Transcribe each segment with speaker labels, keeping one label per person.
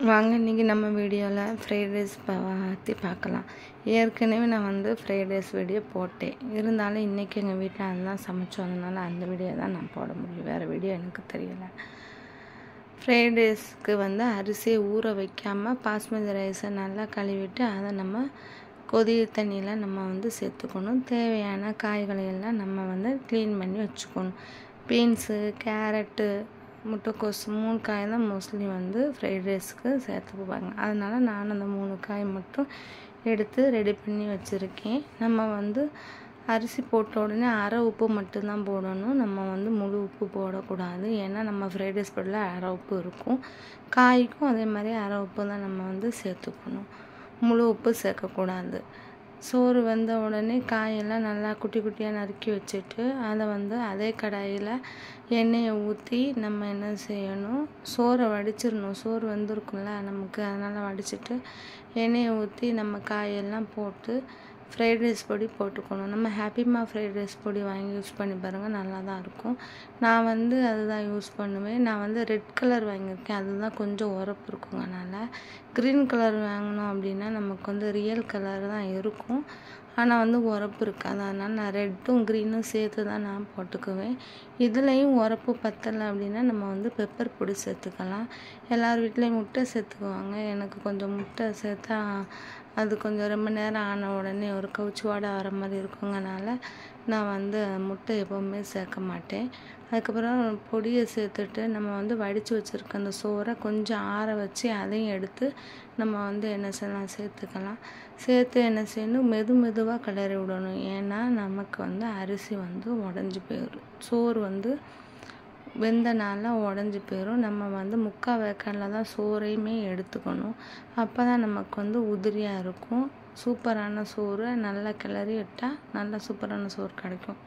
Speaker 1: வாங்க இன்றைக்கி நம்ம வீடியோவில் ஃப்ரைட் ரைஸ் பற்றி பார்க்கலாம். ஏற்கனவே நான் வந்து ஃப்ரைட் ரைஸ் வீடியோ போட்டேன். இருந்தாலும் இன்றைக்கி எங்கள் வீட்டில் அதெல்லாம் சமைச்சோம். அதனால் அந்த வீடியோ தான் நான் போட முடியும். வேறு வீடியோ எனக்கு தெரியலை. ஃப்ரைட் ரைஸ்க்கு வந்து அரிசியை ஊற வைக்காமல் பாஸ்மதி ரைஸை நல்லா கழுவிட்டு அதை நம்ம கொதிய தண்ணியில் நம்ம வந்து சேர்த்துக்கணும். தேவையான காய்களை எல்லாம் நம்ம வந்து க்ளீன் பண்ணி வச்சுக்கணும். பீன்ஸு, கேரட்டு, முட்டைக்கோஸ் 3 காய் தான் மோஸ்ட்லி வந்து ஃப்ரைட் ரைஸ்க்கு சேர்த்துக்குவாங்க. அதனால் நான் அந்த 3 காய் மட்டும் எடுத்து ரெடி பண்ணி வச்சுருக்கேன். நம்ம வந்து அரிசி போட்ட உடனே அரை உப்பு மட்டும்தான் போடணும். நம்ம வந்து முழு உப்பு போடக்கூடாது. ஏன்னா நம்ம ஃப்ரைட் ரைஸ் பொருளில் அரை உப்பு இருக்கும். காய்க்கும் அதே மாதிரி அரை உப்பு தான் நம்ம வந்து சேர்த்துக்கணும். முழு உப்பு சேர்க்கக்கூடாது. சோறு வெந்த உடனே காயெல்லாம் நல்லா குட்டி குட்டியாக நறுக்கி வச்சுட்டு அதை வந்து அதே கடாயில் எண்ணெயை ஊற்றி நம்ம என்ன செய்யணும், சோறை வடிச்சிடணும். சோறு வெந்திருக்கும்ல நமக்கு, அதனால் வடிச்சிட்டு எண்ணெயை ஊற்றி நம்ம காயெல்லாம் போட்டு ஃப்ரைட் ரைஸ் பொடி போட்டுக்கணும். நம்ம ஹாப்பிமா ஃப்ரைட் ரைஸ் பொடி வாங்கி யூஸ் பண்ணி பாருங்கள், நல்லா தான் இருக்கும். நான் வந்து அதுதான் யூஸ் பண்ணுவேன். நான் வந்து ரெட் கலர் வாங்கியிருக்கேன். அதுதான் கொஞ்சம் உரப்பு இருக்குங்க. அதனால் க்ரீன் கலர் வாங்கினோம் அப்படின்னா நமக்கு வந்து ரியல் கலர் தான் இருக்கும், ஆனால் வந்து உரப்பு இருக்காது. அதனால் நான் ரெட்டும் க்ரீனும் சேர்த்து தான் நான் போட்டுக்குவேன். இதுலேயும் உரப்பு பத்தலை அப்படின்னா நம்ம வந்து பெப்பர் பொடி சேர்த்துக்கலாம். எல்லார் வீட்லேயும் முட்டை சேர்த்துக்குவாங்க. எனக்கு கொஞ்சம் முட்டை சேர்த்தா அது கொஞ்சம் ரொம்ப நேரம் ஆன உடனே ஒரு கவுச்சி வாடை வர மாதிரி இருக்குங்கனால நான் வந்து முட்டை எப்போவுமே சேர்க்க மாட்டேன். அதுக்கப்புறம் பொடியை சேர்த்துட்டு நம்ம வந்து வடித்து வச்சுருக்க அந்த சோறை கொஞ்சம் ஆற வச்சு அதையும் எடுத்து நம்ம வந்து என்ன செய்யலாம், சேர்த்துக்கலாம். சேர்த்து என்ன செய்யணும், மெதுவாக கிளறி விடணும். ஏன்னா நமக்கு வந்து அரிசி வந்து உடஞ்சி போயிடும். சோறு வந்து வெந்தனால உடஞ்சி போயிடும். நம்ம வந்து 3/4 வேக்காடில் தான் சோறையுமே எடுத்துக்கணும். அப்போ தான் நமக்கு வந்து உதிரியாக இருக்கும். சூப்பரான சோறு நல்லா கிளறி விட்டால் நல்லா சூப்பரான சோறு கிடைக்கும்.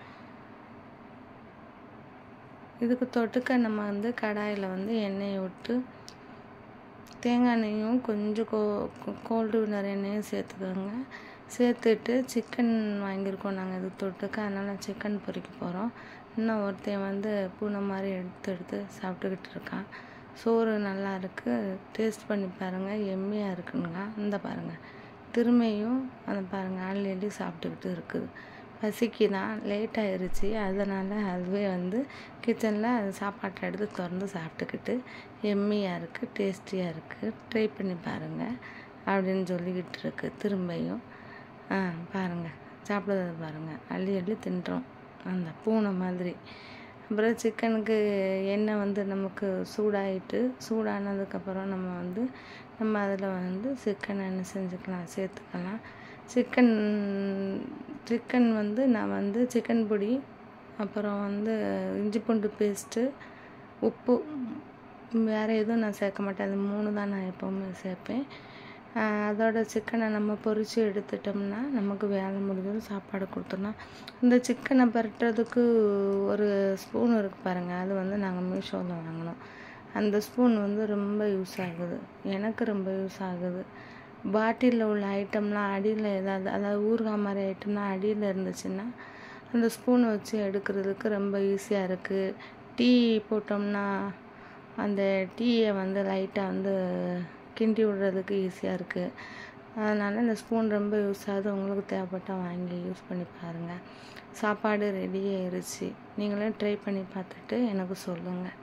Speaker 1: இதுக்கு தொட்டுக்க நம்ம வந்து கடாயில் வந்து எண்ணெயை விட்டு தேங்காய் எண்ணெயும் கொஞ்சம் கோல்டு வினர் எண்ணெயும் சேர்த்துக்கோங்க. சேர்த்துட்டு சிக்கன் வாங்கியிருக்கோம் நாங்கள் இது தொட்டுக்க, அதனால் சிக்கன் பொரிக்க போகிறோம். இன்னும் ஒருத்தன் வந்து பூனை மாதிரி எடுத்து சாப்பிட்டுக்கிட்டு இருக்கான். சோறு நல்லா இருக்குது, டேஸ்ட் பண்ணி பாருங்கள், எம்மியாக இருக்குங்க. இந்த பாருங்கள், திரும்பியும் அதை பாருங்கள் அள்ளி சாப்பிட்டுக்கிட்டு இருக்குது. பசிக்கு தான் லேட் ஆயிடுச்சு, அதனால் அதுவே வந்து கிச்சனில் சாப்பாட்டை எடுத்து திறந்து சாப்பிட்டுக்கிட்டு எம்மியாக இருக்குது, டேஸ்டியாக இருக்குது, ட்ரை பண்ணி பாருங்கள் அப்படின்னு சொல்லிக்கிட்டு இருக்கு. திரும்பியும் பாருங்கள் சாப்பிட்றத பாருங்கள், அள்ளி தின்றோம் அந்த பூனை மாதிரி. அப்புறம் சிக்கனுக்கு எண்ணெய் வந்து நமக்கு சூடானதுக்கப்புறம் நம்ம அதில் வந்து சிக்கனை என்ன செஞ்சுக்கலாம், சேர்த்துக்கலாம். சிக்கன் வந்து நான் வந்து சிக்கன் பொடி, அப்புறம் வந்து இஞ்சி பூண்டு பேஸ்ட்டு, உப்பு, வேறு எதுவும் நான் சேர்க்க மாட்டேன். அது 3 தான் நான் எப்போவுமே சேர்ப்பேன். அதோட சிக்கனை நம்ம பொரித்து எடுத்துட்டோம்னா நமக்கு வேலை முடிஞ்சதும் சாப்பாடு கொடுத்துடலாம். இந்த சிக்கனை பரட்டுறதுக்கு ஒரு ஸ்பூன் இருக்குது பாருங்கள், அது வந்து நாங்கள் மீஷோவில் வாங்கினோம். அந்த ஸ்பூன் வந்து ரொம்ப யூஸ் ஆகுது, எனக்கு ரொம்ப யூஸ் ஆகுது. பாட்டிலில் உள்ள ஐட்டம்லாம் அடியில் அதாவது ஊறுகாய் மாதிரி ஐட்டம்லாம் அடியில் இருந்துச்சுன்னா அந்த ஸ்பூனை வச்சு எடுக்கிறதுக்கு ரொம்ப ஈஸியாக இருக்குது. டீ போட்டோம்னா அந்த டீயை வந்து லைட்டாக வந்து கிண்டி விடுறதுக்கு ஈஸியாக இருக்குது. அதனால் இந்த ஸ்பூன் ரொம்ப யூஸ் ஆகுது. உங்களுக்கு தேவைப்பட்டால் வாங்கி யூஸ் பண்ணி பாருங்கள். சாப்பாடு ரெடி ஆயிடுச்சு. நீங்களும் ட்ரை பண்ணி பார்த்துட்டு எனக்கு சொல்லுங்கள்.